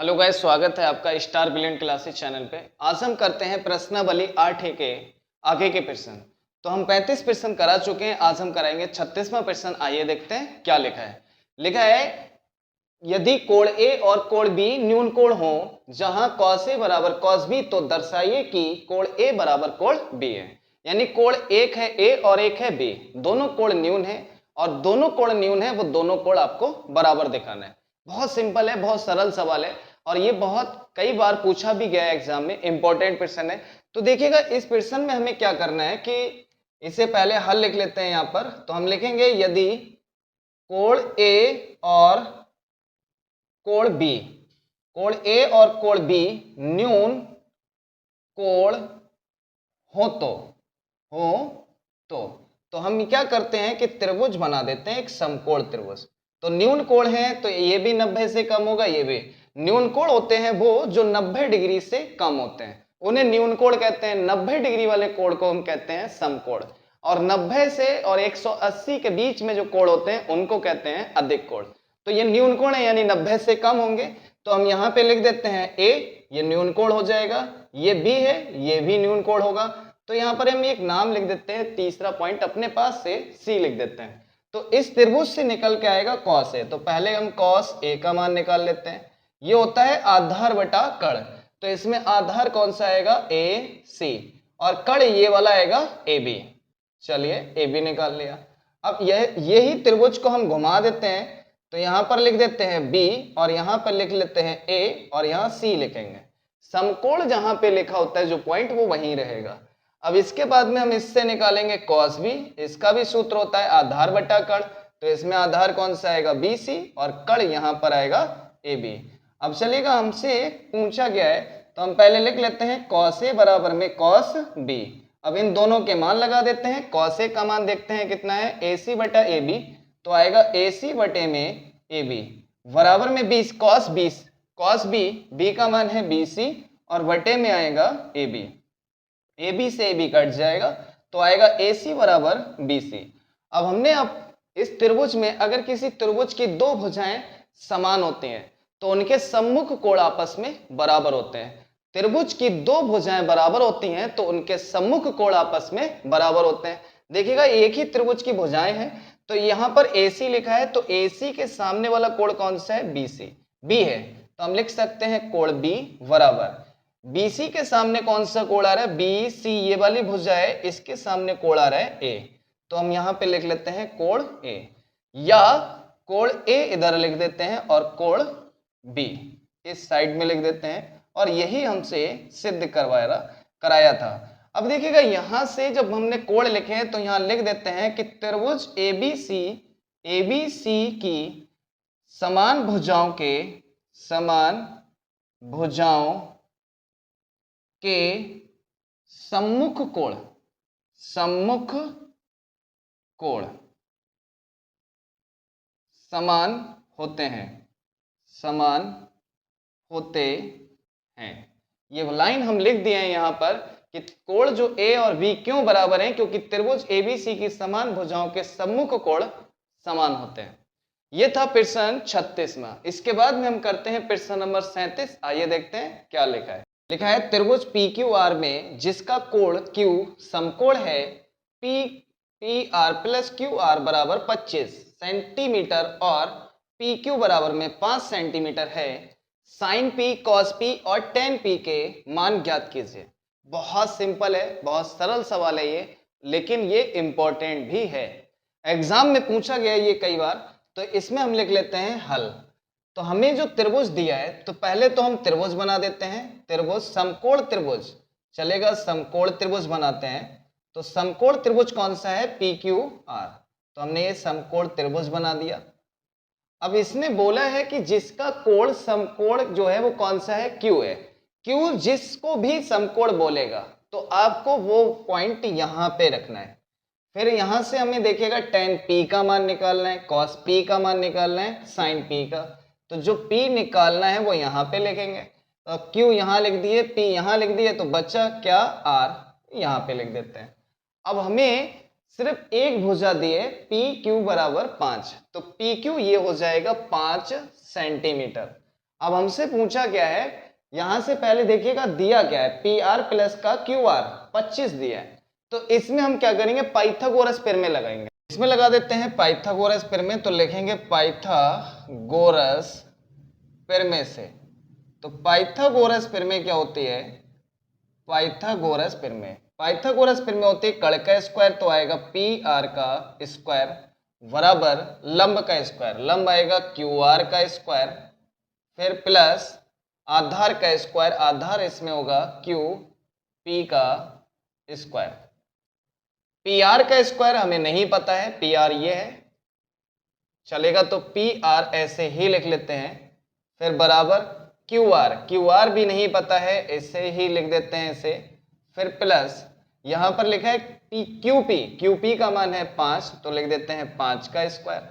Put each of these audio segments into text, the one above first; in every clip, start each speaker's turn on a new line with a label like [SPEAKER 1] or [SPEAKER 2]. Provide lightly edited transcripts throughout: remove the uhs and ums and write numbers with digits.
[SPEAKER 1] Hello guys, स्वागत है आपका स्टार ब्रिलियंट क्लासेस चैनल पे। आज हम करते हैं प्रश्नावली 8 के आगे के प्रश्न। तो हम 35 प्रश्न करा चुके हैं, आज हम कराएंगे 36वां प्रश्न। आइए देखते हैं क्या लिखा है। लिखा है यदि कोण ए और कोण बी न्यून कोण हो जहां cos ए बराबर cos बी तो दर्शाइए कि कोण ए बराबर कोण बी है। यानी कोण एक है ए और एक है बी, दोनों कोण न्यून है और दोनों कोण न्यून है वो दोनों कोण आपको बराबर दिखाना है। बहुत सिंपल है, बहुत सरल सवाल है और ये बहुत कई बार पूछा भी गया है एग्जाम में, इंपॉर्टेंट प्रश्न है। तो देखिएगा इस प्रश्न में हमें क्या करना है कि इसे पहले हल लिख लेते हैं। यहाँ पर तो हम लिखेंगे यदि कोण ए और कोण बी, कोण ए और कोण बी न्यून कोण हो तो हम क्या करते हैं कि त्रिभुज बना देते हैं, एक समकोण त्रिभुज। तो न्यून कोण है तो ये भी 90 से कम होगा, ये भी। न्यून कोण होते हैं वो जो 90 डिग्री से कम होते हैं, उन्हें न्यून कोण कहते हैं। 90 डिग्री वाले कोण को हम कहते हैं समकोण, और 90 से और 180 के बीच में जो कोण होते हैं उनको कहते हैं अधिक कोण। तो ये न्यून कोण है यानी 90 से कम होंगे। तो हम यहाँ पे लिख देते हैं ए, ये न्यून कोण हो जाएगा। ये बी है, ये भी न्यून कोण होगा। तो यहाँ पर हम एक नाम लिख देते हैं, तीसरा पॉइंट अपने पास से सी लिख देते हैं। तो इस त्रिभुज से निकल के आएगा cos ए। तो पहले हम cos ए का मान निकाल लेते हैं। ये होता है आधार बटा कड़, तो इसमें आधार कौन सा आएगा, ए सी, और कड़ ये वाला आएगा ए बी। चलिए ए बी निकाल लिया। अब यही त्रिभुज को हम घुमा देते हैं, तो यहाँ पर लिख देते हैं बी और यहाँ पर लिख लेते हैं ए और यहाँ सी लिखेंगे। समकोण जहां पे लिखा होता है जो पॉइंट वो वहीं रहेगा। अब इसके बाद में हम इससे निकालेंगे cos बी। इसका भी सूत्र होता है आधार बटा कड़, तो इसमें आधार कौन सा आएगा, बी सी, और कड़ यहाँ पर आएगा ए बी। अब चलिएगा हमसे पूछा गया है तो हम पहले लिख लेते हैं cos ए बराबर में cos बी। अब इन दोनों के मान लगा देते हैं। cos ए का मान देखते हैं कितना है, ए सी बटा ए बी, तो आएगा ए सी बटे में ए बी बराबर में 20 cos बी का मान है बी सी और बटे में आएगा ए बी। ए बी से ए बी कट जाएगा तो आएगा ए सी बराबर बी सी। अब हमने इस त्रिभुज में अगर किसी त्रिभुज की दो भुजाएं समान होती हैं तो उनके सम्मुख कोण आपस में बराबर होते हैं। त्रिभुज की दो भुजाएं बराबर होती हैं तो उनके सम्मुख कोण आपस में बराबर होते हैं। देखिएगा एक ही त्रिभुज की भुजाएं हैं तो यहाँ पर AC लिखा है, तो AC के सामने वाला कोण कौन सा है, BC, B है, तो हम लिख सकते हैं कोण B बराबर BC के सामने कौन सा कोण आ रहा है, BC, ये वाली भुजा है, इसके सामने कोण आ रहा है A, तो हम यहाँ पे लिख लेते हैं कोण A, या कोण A इधर लिख देते हैं और कोण B इस साइड में लिख देते हैं, और यही हमसे सिद्ध कराया था। अब देखिएगा यहां से जब हमने कोण लिखे हैं तो यहां लिख देते हैं कि त्रिभुज ABC की समान भुजाओं के सम्मुख कोण समान होते हैं। ये लाइन हम लिख दिए हैं यहाँ पर कि कोण जो ए और बी क्यों बराबर हैं, क्योंकि त्रिभुज एबीसी की समान भुजाओं के सम्मुख कोण समान होते हैं। ये था प्रश्न 36वां। इसके बाद में हम करते हैं प्रश्न नंबर 37। आइए देखते हैं क्या लिखा है। लिखा है त्रिभुज PQR में जिसका कोण Q समकोण है PR प्लस QR बराबर 25 सेंटीमीटर और PQ बराबर में 5 सेंटीमीटर है, साइन P, cos P और tan P के मान ज्ञात कीजिए। बहुत सिंपल है, बहुत सरल सवाल है ये, लेकिन ये इंपॉर्टेंट भी है, एग्जाम में पूछा गया ये कई बार। तो इसमें हम लिख लेते हैं हल। तो हमें जो त्रिभुज दिया है तो पहले तो हम त्रिभुज बना देते हैं, त्रिभुज समकोण त्रिभुज चलेगा, समकोण त्रिभुज बनाते हैं। तो समकोण त्रिभुज कौन सा है, PQR, तो हमने ये समकोण त्रिभुज बना दिया। अब इसने बोला है कि जिसका कोण समकोण जो है वो कौन सा है, Q है। Q जिसको भी समकोण बोलेगा तो आपको वो पॉइंट यहाँ पे रखना है। फिर यहाँ से हमें देखिएगा tan P का मान निकालना है, cos P का मान निकालना है, sin P का। तो जो P निकालना है वो यहाँ पे लिखेंगे। तो Q यहाँ लिख दिए, P यहाँ लिख दिए, तो बचा क्या, R यहाँ पे लिख देते हैं। अब हमें सिर्फ एक भुजा दिए PQ बराबर 5, तो PQ ये हो जाएगा 5 सेंटीमीटर। अब हमसे पूछा क्या है, यहां से पहले देखिएगा दिया क्या है, पी आर प्लस का क्यू आर 25 दिया है। तो इसमें हम क्या करेंगे, पाइथागोरस प्रमेय लगाएंगे। इसमें लगा देते हैं पाइथागोरस प्रमेय, तो लिखेंगे पाइथागोरस प्रमेय से। तो पाइथागोरस प्रमेय क्या होती है, पाइथागोरस प्रमेय, पाइथागोरस प्रमेय होती है कड़ का स्क्वायर, तो आएगा पी आर का स्क्वायर बराबर लंब का स्क्वायर, लंब आएगा क्यू आर का स्क्वायर, फिर प्लस आधार का स्क्वायर, आधार इसमें होगा क्यू पी का स्क्वायर। पी आर का स्क्वायर हमें नहीं पता है, पी आर ये है, चलेगा तो पी आर ऐसे ही लिख लेते हैं, फिर बराबर क्यू आर, क्यू आर भी नहीं पता है, ऐसे ही लिख देते हैं इसे, फिर प्लस यहां पर लिखा है P Q P, Q P का मान है 5, तो लिख देते हैं 5 का स्क्वायर।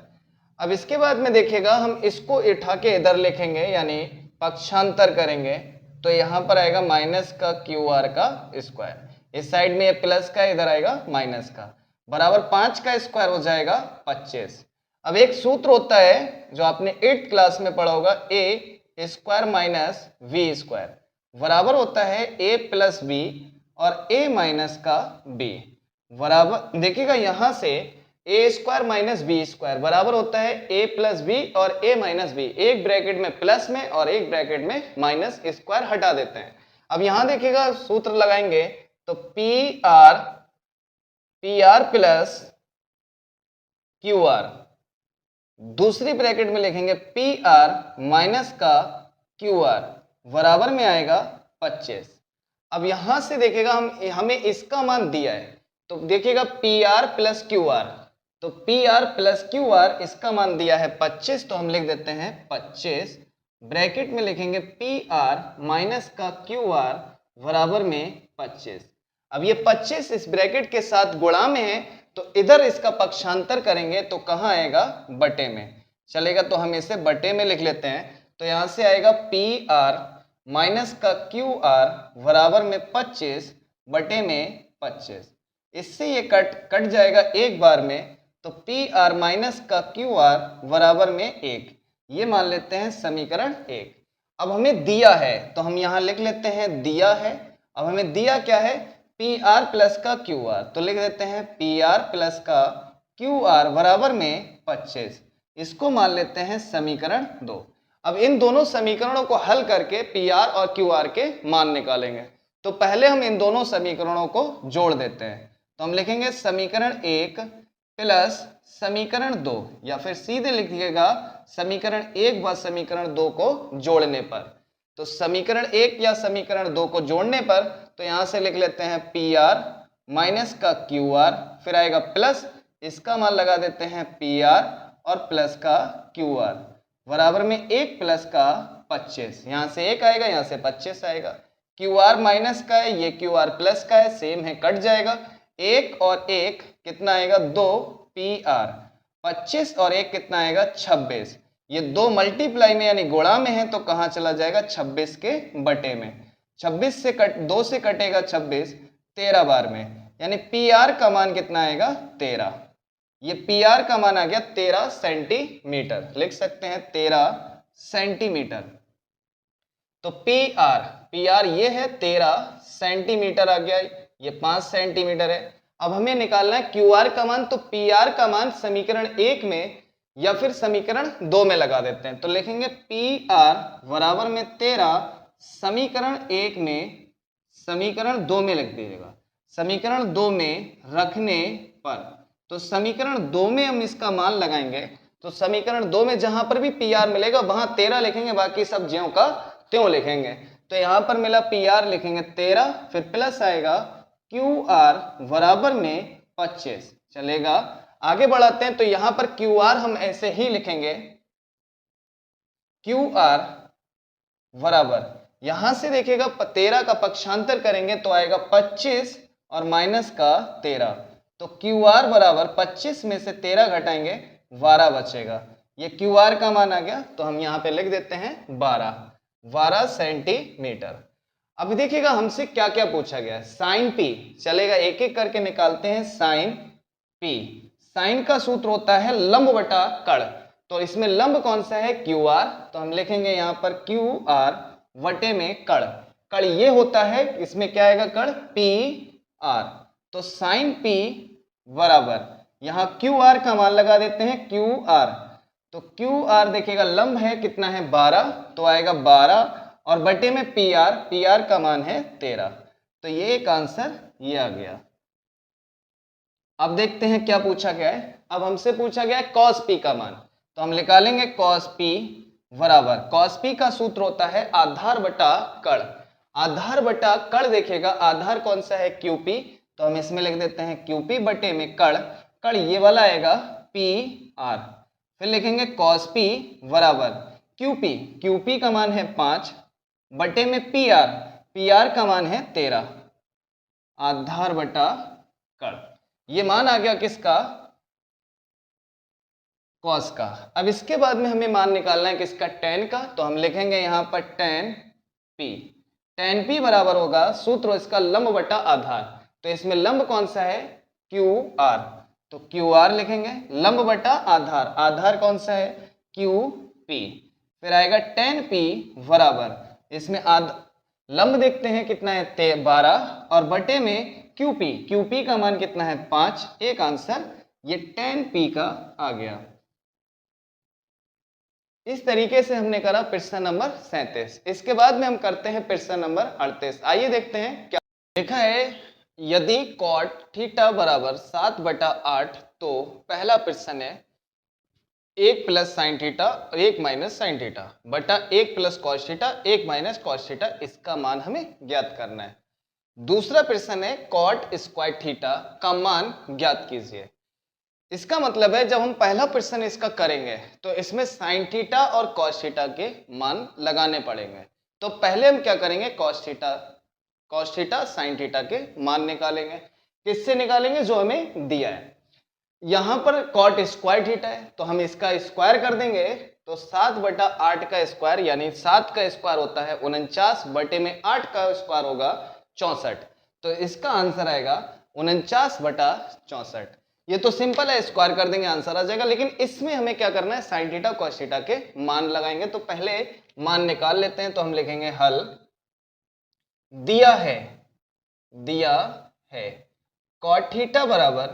[SPEAKER 1] अब इसके बाद में देखिएगा हम इसको उठा के इधर लिखेंगे, यानी पक्षांतर करेंगे, तो यहां पर आएगा माइनस का क्यू आर का स्क्वायर, इस साइड में ये प्लस का, इधर आएगा माइनस का, बराबर 5 का स्क्वायर हो जाएगा 25। अब एक सूत्र होता है जो आपने 8th क्लास में पढ़ा होगा, ए स्क्वायर माइनस वी स्क्वायर बराबर होता है ए प्लस बी और ए माइनस का बी, बराबर देखिएगा यहां से ए स्क्वायर माइनस बी स्क्वायर बराबर होता है ए प्लस बी और ए माइनस बी, एक ब्रैकेट में प्लस में और एक ब्रैकेट में माइनस, स्क्वायर हटा देते हैं। अब यहां देखिएगा सूत्र लगाएंगे तो P R plus Q are, दूसरी ब्रैकेट में लिखेंगे पी आर माइनस का क्यू आर बराबर में आएगा 25। अब यहां से देखिएगा हमें इसका मान दिया है, तो देखिएगा P R plus Q R, तो P R plus Q R इसका मान दिया है 25, तो हम लिख देते हैं 25, ब्रैकेट में लिखेंगे पी आर माइनस का क्यू आर बराबर में 25। अब ये 25 इस ब्रैकेट के साथ गुणा में है, तो इधर इसका पक्षांतर करेंगे तो कहाँ आएगा, बटे में, चलेगा तो हम इसे बटे में लिख लेते हैं। तो यहां से आएगा पी आर माइनस का क्यू आर बराबर में 25 बटे में 25, इससे ये कट जाएगा एक बार में, तो पी आर माइनस का क्यू आर बराबर में 1, ये मान लेते हैं समीकरण 1। अब हमें दिया है तो हम यहां लिख लेते हैं दिया है। अब हमें दिया क्या है, पी आर प्लस का क्यू आर, तो लिख देते हैं पी आर प्लस का क्यू आर बराबर में 25, इसको मान लेते हैं समीकरण 2। अब इन दोनों समीकरणों को हल करके पी आर और क्यू आर के मान निकालेंगे। तो पहले हम इन दोनों समीकरणों को जोड़ देते हैं, तो हम लिखेंगे समीकरण 1 प्लस समीकरण 2, या फिर सीधे लिखिएगा समीकरण 1 व समीकरण 2 को जोड़ने पर। तो समीकरण 1 या समीकरण 2 को जोड़ने पर, तो यहां से लिख लेते हैं पी आर माइनस का क्यू आर, फिर आएगा प्लस इसका मान लगा देते हैं पी आर और प्लस का क्यू आर बराबर में 1 प्लस का 25, यहां से 1 आएगा, यहां से 25 आएगा, क्यू आर माइनस का है, ये क्यू आर प्लस का है, सेम है, कट जाएगा, 1 और 1 कितना आएगा 2 पी आर, 25 और 1 कितना आएगा 26, ये 2 मल्टीप्लाई में यानी गुणा में है, तो कहां चला जाएगा 26 के बटे में, 26 से 2 से कटेगा 26 13 बार में, यानी पी आर का मान कितना आएगा 13, ये पी आर का मान आ गया 13 सेंटीमीटर, लिख सकते हैं 13 सेंटीमीटर। तो पी आर ये है 13 सेंटीमीटर आ गया, ये 5 सेंटीमीटर है। अब हमें निकालना है क्यू आर का मान, तो पी आर का मान समीकरण 1 में या फिर समीकरण 2 में लगा देते हैं, तो लिखेंगे पी आर बराबर में 13 समीकरण 1 में, समीकरण 2 में लिख दीजिएगा, समीकरण 2 में रखने पर, तो समीकरण 2 में हम इसका मान लगाएंगे, तो समीकरण 2 में जहां पर भी पी आर मिलेगा वहां 13 लिखेंगे, बाकी सब ज्यों का त्यों लिखेंगे। तो यहां पर मिला पी आर लिखेंगे 13, फिर प्लस आएगा क्यू आर बराबर में 25, चलेगा। आगे बढ़ाते हैं, तो यहां पर क्यू आर हम ऐसे ही लिखेंगे, क्यू आर बराबर, यहां से देखिएगा 13 का पक्षांतर करेंगे तो आएगा 25 और माइनस का 13, तो क्यू आर बराबर 25 में से 13 घटाएंगे 12 बचेगा, ये क्यू आर का मान आ गया, तो हम यहां पे लिख देते हैं 12 सेंटीमीटर। अब देखिएगा हमसे क्या क्या पूछा गया है, साइन पी, चलेगा एक एक करके निकालते हैं। साइन पी, साइन का सूत्र होता है लंब बटा कड़, तो इसमें लंब कौन सा है, क्यू आर, तो हम लिखेंगे यहाँ पर क्यू आर वटे में कड़, कड़ ये होता है, इसमें क्या आएगा कड़ पी आर, तो साइन पी बराबर यहाँ क्यू आर का मान लगा देते हैं क्यू आर, तो क्यू आर देखिएगा लंब है कितना है 12, तो आएगा 12 और बटे में पी आर का मान है 13, तो ये एक आंसर ये आ गया। अब देखते हैं क्या पूछा गया है। अब हमसे पूछा गया है cos p का मान, तो हम निकालेंगे cos p बराबर, cos p का सूत्र होता है आधार बटा कड़, आधार बटा कड़ देखिएगा आधार कौन सा है QP, तो हम इसमें लिख देते हैं QP बटे में कड़, कड़ ये वाला आएगा PR, फिर लिखेंगे cos p बराबर QP का मान है 5 बटे में PR का मान है 13, आधार बटा कड़, ये मान आ गया किसका, कॉस का। अब इसके बाद में हमें मान निकालना है किसका, टेन का, तो हम लिखेंगे यहाँ पर टेन पी बराबर होगा, सूत्र इसका लंब बटा आधार, तो इसमें लंब कौन सा है क्यू आर, तो क्यू आर लिखेंगे, लंब बटा आधार, आधार कौन सा है क्यू पी, फिर आएगा टेन पी बराबर, इसमें लंब देखते हैं कितना है 12 और बटे में QP का मान कितना है 5, एक आंसर ये टेन पी का आ गया। इस तरीके से हमने करा प्रश्न नंबर 37। इसके बाद में हम करते हैं प्रश्न नंबर 38। आइए देखते हैं क्या लिखा है। यदि cot थीटा बराबर 7/8, तो पहला प्रश्न है 1 प्लस साइन थीटा और 1 माइनस साइन थीटा बटा 1 plus cos theta 1 minus cos theta, इसका मान हमें ज्ञात करना है। दूसरा प्रश्न है कॉट स्क्वायर थीटा का मान ज्ञात कीजिए। इसका मतलब है जब हम पहला प्रश्न इसका करेंगे तो इसमें साइन थीटा और कॉस थीटा के मान लगाने पड़ेंगे। तो पहले हम क्या करेंगे, कॉस थीटा साइन थीटा के मान निकालेंगे। किससे निकालेंगे, जो हमें दिया है। यहां पर कॉट स्क्वायर थीटा है तो हम इसका स्क्वायर कर देंगे, तो 7/8 का स्क्वायर यानी 7 का स्क्वायर होता है 49 बटे में 8 का स्क्वायर होगा 64, तो इसका आंसर आएगा 49/64। ये तो सिंपल है, स्क्वायर कर देंगे आंसर आ जाएगा। लेकिन इसमें हमें क्या करना है, साइन थीटा कॉस थीटा के मान लगाएंगे। तो पहले मान निकाल लेते हैं, तो हम लिखेंगे हल दिया है कॉट थीटा बराबर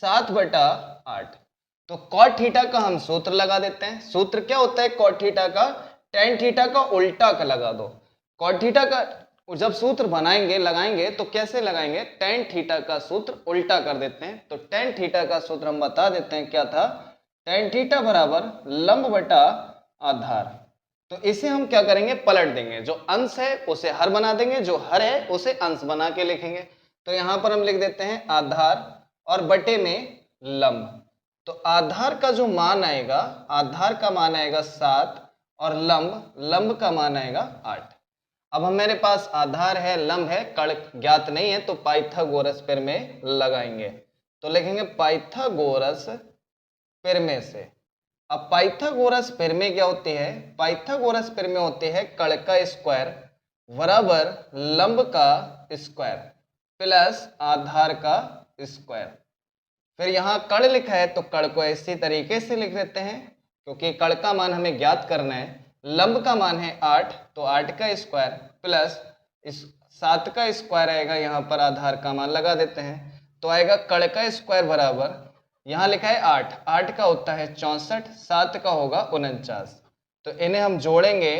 [SPEAKER 1] 7/8, तो कॉट थीटा का हम सूत्र लगा देते हैं। सूत्र क्या होता है कॉट थीटा का, टेन थीटा का उल्टा का लगा दो। कॉट थीटा का जब सूत्र बनाएंगे लगाएंगे तो कैसे लगाएंगे, टेन थीटा का सूत्र उल्टा कर देते हैं। तो टेन थीटा का सूत्र हम बता देते हैं क्या था, टेन थीटा बराबर लंब बटा आधार। तो इसे हम क्या करेंगे, पलट देंगे, जो अंश है उसे हर बना देंगे, जो हर है उसे अंश बना के लिखेंगे। तो यहां पर हम लिख देते हैं आधार और बटे में लंब। तो आधार का जो मान आएगा, आधार का मान आएगा 7 और लंब का मान आएगा 8। अब हम मेरे पास आधार है लंब है, कड़ ज्ञात नहीं है, तो पाइथागोरस प्रमेय लगाएंगे। तो लिखेंगे पाइथागोरस प्रमेय से। अब पाइथागोरस प्रमेय क्या होती है, पाइथागोरस प्रमेय होती है कड़ का स्क्वायर बराबर लंब का स्क्वायर प्लस आधार का स्क्वायर। फिर यहाँ कड़ लिखा है तो कड़ को इसी तरीके से लिख देते हैं, क्योंकि कड़ का मान हमें ज्ञात करना है। लंब का मान है 8, तो 8 का स्क्वायर प्लस इस 7 का स्क्वायर आएगा, यहाँ पर आधार का मान लगा देते हैं, तो आएगा कड़ का स्क्वायर बराबर, यहाँ लिखा है 8, 8 का होता है 64, 7 का होगा 49। तो इन्हें हम जोड़ेंगे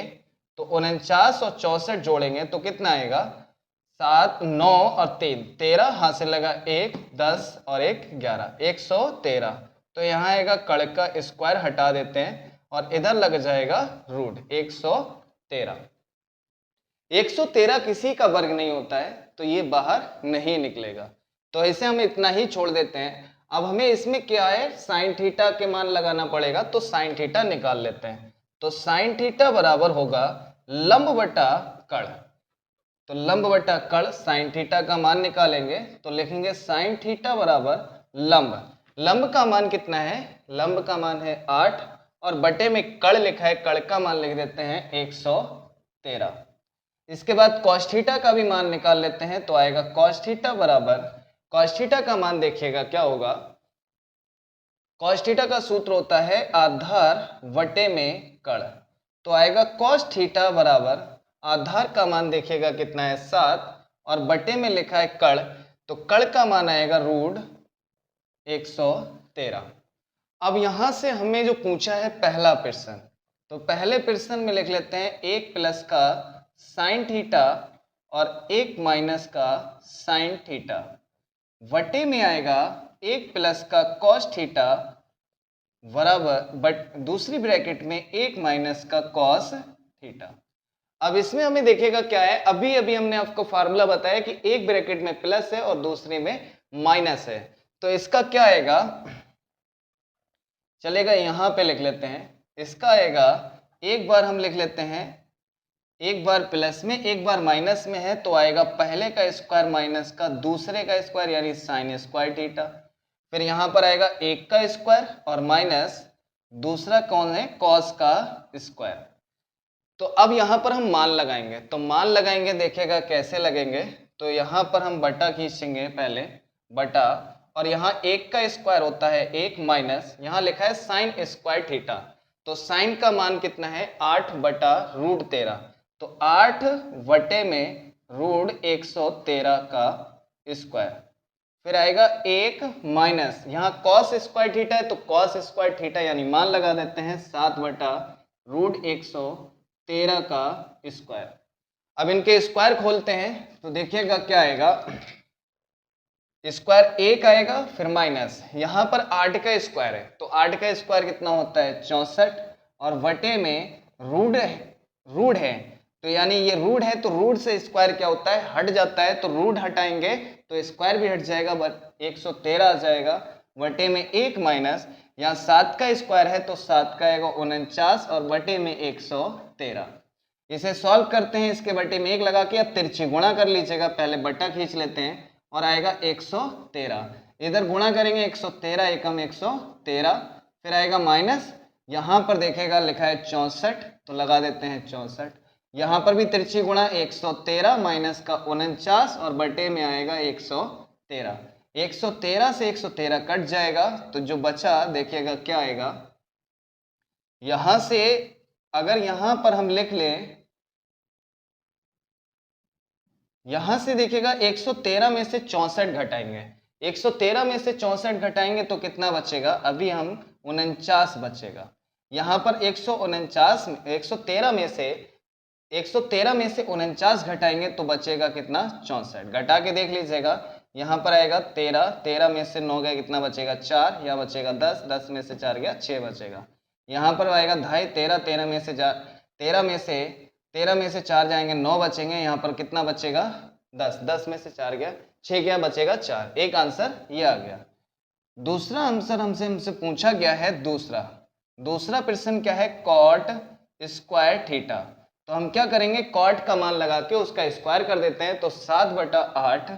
[SPEAKER 1] तो 49 और 64 जोड़ेंगे तो कितना आएगा, 7, 9 और 3, 13, हाथ से लगा 1, 10 और 1, 11, 113। तो यहाँ आएगा कड़ का स्क्वायर हटा देते हैं और इधर लग जाएगा रूट 113। 113 किसी का वर्ग नहीं होता है, तो ये बाहर नहीं निकलेगा। तो इसे हम इतना ही छोड़ देते हैं। अब हमें इसमें क्या है, साइन थीटा के मान लगाना पड़ेगा, तो साइन थीटा निकाल लेते हैं। तो साइन थीटा बराबर होगा लंब बटा कड़, तो लंब बटा कड़, साइन थीटा का मान निकालेंगे तो लिखेंगे साइन थीटा बराबर लंब का मान कितना है, लंब का मान है 8 और बटे में कड़ लिखा है, कड़ का मान लिख देते हैं 113। इसके बाद कॉस थीटा का भी मान निकाल लेते हैं, तो आएगा कॉस थीटा बराबर, कॉस थीटा का मान देखिएगा क्या होगा, cos थीटा का सूत्र होता है आधार बटे में कण, तो आएगा cos थीटा बराबर आधार का मान देखिएगा कितना है 7 और बटे में लिखा है कण, तो कण का मान आएगा √113। अब यहां से हमें जो पूछा है पहला प्रश्न, तो पहले प्रश्न में लिख लेते हैं 1 प्लस का साइन थीटा और 1 माइनस का साइन थीटा, वटे में आएगा 1 प्लस का कॉस थीटा बराबर बट दूसरी ब्रैकेट में 1 माइनस का कॉस थीटा। अब इसमें हमें देखेगा क्या है, अभी अभी हमने आपको फार्मूला बताया कि एक ब्रैकेट में प्लस है और दूसरे में माइनस है, तो इसका क्या आएगा, चलेगा यहां पे लिख लेते हैं। इसका आएगा, एक बार हम लिख लेते हैं, एक बार प्लस में एक बार माइनस में है, तो आएगा पहले का स्क्वायर माइनस का दूसरे का स्क्वायर यानी साइन स्क्वायर थीटा। फिर यहां पर आएगा 1 का स्क्वायर और माइनस दूसरा कौन है, कॉस का स्क्वायर। तो अब यहां पर हम मान लगाएंगे, तो मान लगाएंगे देखिएगा कैसे लगेंगे। तो यहां पर हम बटा खींचेंगे पहले, बटा, और यहाँ 1 का स्क्वायर होता है 1 माइनस, यहाँ लिखा है साइन स्क्वायर थीटा, तो साइन का मान कितना है 8 बटा √13, तो 8 बटे में √113 का स्क्वायर। फिर आएगा 1 माइनस, यहाँ कॉस स्क्वायर थीटा है तो कॉस स्क्वायर थीटा यानी मान लगा देते हैं 7 बटा √113 का स्क्वायर। अब इनके स्क्वायर खोलते हैं तो देखिएगा क्या आएगा, स्क्वायर 1 आएगा फिर माइनस, यहाँ पर 8 का स्क्वायर है तो 8 का स्क्वायर कितना होता है 64 और बटे में रूट है तो यानी ये रूट है तो रूट से स्क्वायर क्या होता है हट जाता है, तो रूट हटाएंगे तो स्क्वायर भी हट जाएगा, 113 आ जाएगा, बटे में 1 माइनस, यहाँ 7 का स्क्वायर है तो 7 का आएगा 49 और बटे में 113। इसे सॉल्व करते हैं, इसके बटे में 1 लगा के अब तिरछी गुणा कर लीजिएगा, पहले बटा खींच लेते हैं और आएगा 113, इधर गुणा करेंगे 113 एकम 113, फिर आएगा माइनस, यहाँ पर देखेगा लिखा है 64 तो लगा देते हैं 64, यहाँ पर भी तिरछी गुणा 113 माइनस का 49 और बटे में आएगा 113, 113 से 113 कट जाएगा तो जो बचा देखिएगा क्या आएगा, यहाँ से अगर यहाँ पर हम लिख लें, यहां से देखिएगा 113 में से 64 घटाएंगे, 113 में से 64 घटाएंगे तो कितना बचेगा, अभी हम 49 बचेगा। यहाँ पर 149 113 में से 49 घटाएंगे तो बचेगा कितना 64, घटा के देख लीजिएगा, यहाँ पर आएगा 13, 13 में से 9 गया कितना बचेगा 4, या बचेगा 10, 10 में से 4 गया 6 बचेगा, यहाँ पर आएगा 2.5, 13, 13 में से 4 जाएंगे 9 बचेंगे, यहाँ पर कितना बचेगा 10, 10 में से 4 गया 6 गया बचेगा 4, एक आंसर ये आ गया। दूसरा आंसर हमसे पूछा गया है, दूसरा प्रश्न क्या है, कॉट स्क्वायर थीटा, तो हम क्या करेंगे कॉट का मान लगा के उसका स्क्वायर कर देते हैं, तो 7 बटा 8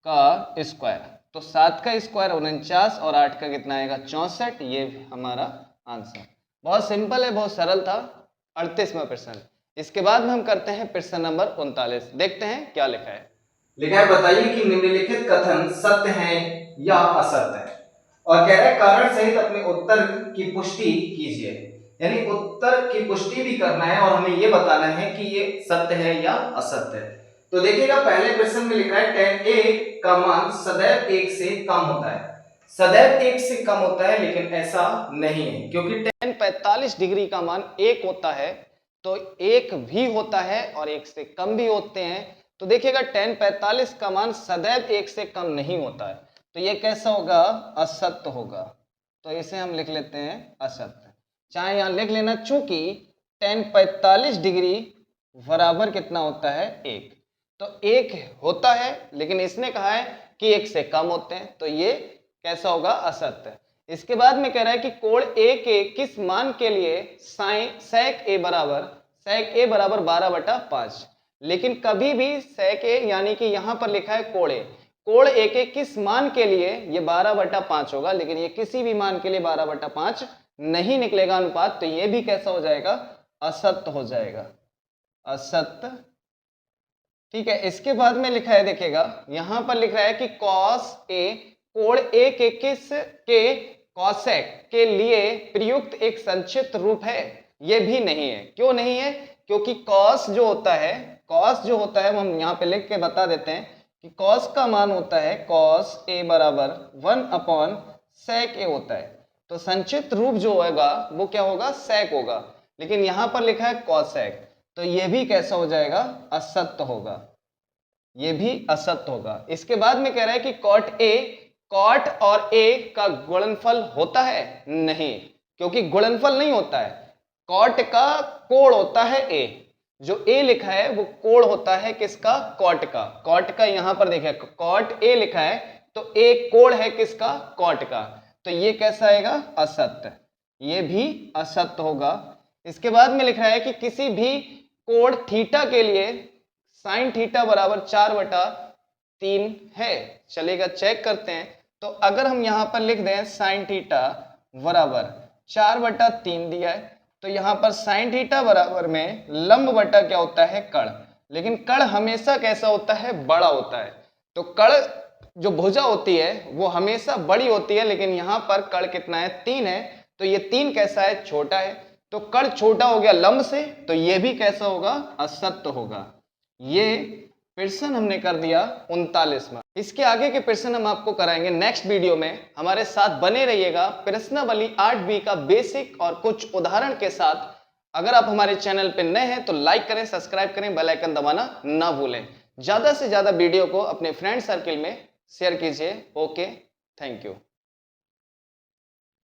[SPEAKER 1] का स्क्वायर, तो 7 का स्क्वायर 49 और 8 का कितना आएगा 64, ये हमारा आंसर। बहुत सिंपल है, बहुत सरल था। 38वां प्रश्न, इसके बाद में हम करते हैं प्रश्न नंबर 39, देखते हैं क्या लिखा है।
[SPEAKER 2] लिखा है बताइए कि निम्नलिखित कथन सत्य है या असत्य है, और कह रहा है कारण सहित अपने उत्तर की पुष्टि कीजिए, यानी उत्तर की पुष्टि भी करना है और हमें यह बताना है कि ये सत्य है या असत्य है। तो देखिएगा पहले प्रश्न में लिखा है tan a का मान सदैव 1 से कम होता है, सदैव 1 से कम होता है, लेकिन ऐसा नहीं है क्योंकि
[SPEAKER 1] tan 45 डिग्री का मान 1 होता है, तो 1 भी होता है और 1 से कम भी होते हैं, तो देखिएगा tan 45 का मान सदैव 1 से कम नहीं होता है, तो ये कैसा होगा असत्य होगा, तो इसे हम लिख लेते हैं असत्य। चाहे यहाँ लिख लेना, चूंकि tan 45 डिग्री बराबर कितना होता है 1, तो 1 होता है लेकिन इसने कहा है कि 1 से कम होते हैं, तो ये कैसा होगा असत्य। इसके बाद में कह रहा है कि कोण ए के किस मान के लिए sec a बराबर 12/5, लेकिन कभी भी sec a यानी कि यहां पर लिखा है कोण ए के किस मान के लिए ये 12/5 होगा, लेकिन ये किसी भी मान के लिए 12/5 नहीं निकलेगा अनुपात, तो ये भी कैसा हो जाएगा असत्य हो जाएगा, असत्य। ठीक है, इसके बाद में लिखा है देखिएगा, यहां पर लिख रहा है कि cos a कोण ए के कॉसेक के लिए प्रयुक्त एक संक्षिप्त रूप है? ये भी नहीं है। क्यों नहीं है? क्योंकि कॉस जो होता है वो हम यहाँ पे लिख के बता देते हैं कि कॉस का मान होता है कॉस ए बराबर 1/sec ए होता है। तो संक्षिप्त रूप जो होगा वो क्या होगा? सेक होगा। लेकिन यहाँ पर लिखा है कॉसेक, तो ये भी कैसा हो जाएगा? असत्य होगा। ये भी असत्य होगा। इसके बाद में कह रहा है कि कॉट और ए का गुणनफल होता है? नहीं, क्योंकि गुणनफल नहीं होता है। कॉट का कोण होता है ए, जो ए लिखा है वो कोण होता है किसका? कॉट का। कॉट का यहां पर देखिए कॉट ए लिखा है, तो ए कोण है किसका? कॉट का। तो ये कैसा आएगा? असत्य। ये भी असत्य होगा। इसके बाद में लिखा है कि किसी भी कोण थीटा के लिए साइन थीटा बराबर 4/3 है। चलेगा, चेक करते हैं। तो अगर हम यहां पर लिख दें साइन थीटा बराबर 4/3 दिया है, तो यहां पर साइन थीटा बराबर में लंब बटा क्या होता है? कर्ण। लेकिन कर्ण हमेशा कैसा होता है? बड़ा होता है। तो कर्ण जो भुजा होती है वो हमेशा बड़ी होती है, लेकिन यहां पर कर्ण कितना है? 3 है। तो ये 3 कैसा है? छोटा है। तो कर्ण छोटा हो गया लंब से, तो ये भी कैसा होगा? असत्य होगा। ये प्रश्न हमने कर दिया 39वां। इसके आगे के प्रश्न हम आपको कराएंगे नेक्स्ट वीडियो में। हमारे साथ बने रहिएगा। प्रश्नावली 8B का बेसिक और कुछ उदाहरण के साथ। अगर आप हमारे चैनल पर नए हैं तो लाइक करें, सब्सक्राइब करें, बेल आइकन दबाना ना भूलें। ज्यादा से ज्यादा वीडियो को अपने फ्रेंड सर्किल में शेयर कीजिए। Okay, thank you.